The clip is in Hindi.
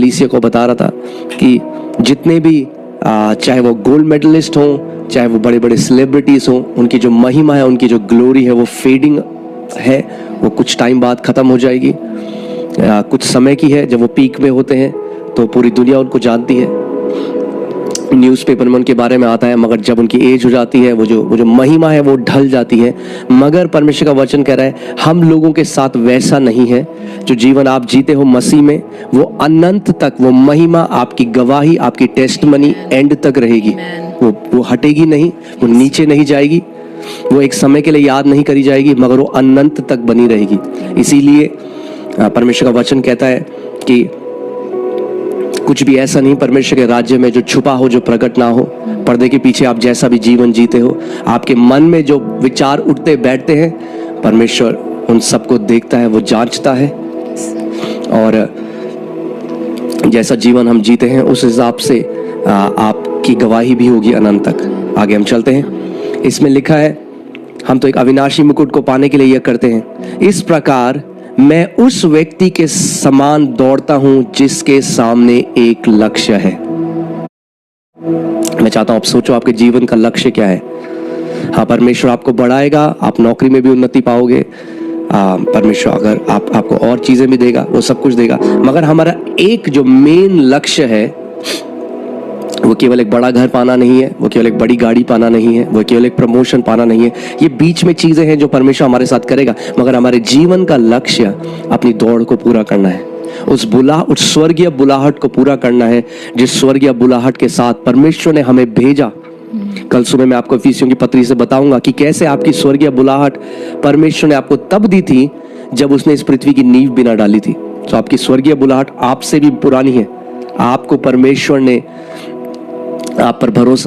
कलीसिया को बता रहा था कि जितने भी चाहे वो गोल्ड मेडलिस्ट हों, चाहे वो बड़े बड़े सेलिब्रिटीज हों, उनकी जो महिमा है, उनकी जो ग्लोरी है, वो फेडिंग है, वो कुछ टाइम बाद ख़त्म हो जाएगी। कुछ समय की है, जब वो पीक में होते हैं तो पूरी दुनिया उनको जानती है, न्यूज़पेपर में उनके बारे में आता है, मगर जब उनकी एज हो जाती है, वो जो महिमा है वो ढल जाती है। मगर परमेश्वर का वचन कह रहा है हम लोगों के साथ वैसा नहीं है। जो जीवन आप जीते हो मसीह में, वो अनंत तक, वो महिमा, आपकी गवाही, आपकी टेस्टमनी एंड तक रहेगी। वो हटेगी नहीं, वो नीचे नहीं जाएगी, वो एक समय के लिए याद नहीं करी जाएगी, मगर वो अनंत तक बनी रहेगी। इसीलिए परमेश्वर का वचन कहता है कि कुछ भी ऐसा नहीं परमेश्वर के राज्य में जो छुपा हो, जो प्रकट ना हो। पर्दे के पीछे आप जैसा भी जीवन जीते हो, आपके मन में जो विचार उठते बैठते हैं, परमेश्वर उन सबको देखता है, वो जांचता है, और जैसा जीवन हम जीते हैं उस हिसाब से आपकी गवाही भी होगी अनंत तक। आगे हम चलते हैं। इसमें लिखा है हम तो एक अविनाशी मुकुट को पाने के लिए यह करते हैं, इस प्रकार मैं उस व्यक्ति के समान दौड़ता हूं जिसके सामने एक लक्ष्य है। मैं चाहता हूं आप सोचो आपके जीवन का लक्ष्य क्या है। हाँ, परमेश्वर आपको बढ़ाएगा, आप नौकरी में भी उन्नति पाओगे, परमेश्वर अगर आपको और चीजें भी देगा, वो सब कुछ देगा, मगर हमारा एक जो मेन लक्ष्य है वो केवल एक बड़ा घर पाना नहीं है, वो केवल एक बड़ी गाड़ी पाना नहीं है, वो केवल एक प्रमोशन पाना नहीं है। ये बीच में चीजें हैं जो परमेश्वर हमारे साथ करेगा, मगर हमारे जीवन का लक्ष्य अपनी दौड़ को पूरा करना है, उस स्वर्गीय बुलाहट को पूरा करना है, जिस स्वर्गीय बुलाहट के साथ परमेश्वर ने हमें भेजा। कल सुबह मैं आपको इफिसियों की पत्री से बताऊंगा कि कैसे आपकी स्वर्गीय बुलाहट परमेश्वर ने आपको तब दी थी जब उसने इस पृथ्वी की नींव बिना डाली थी। तो आपकी स्वर्गीय बुलाहट आपसे भी पुरानी है। आपको परमेश्वर ने आप पर भरोसा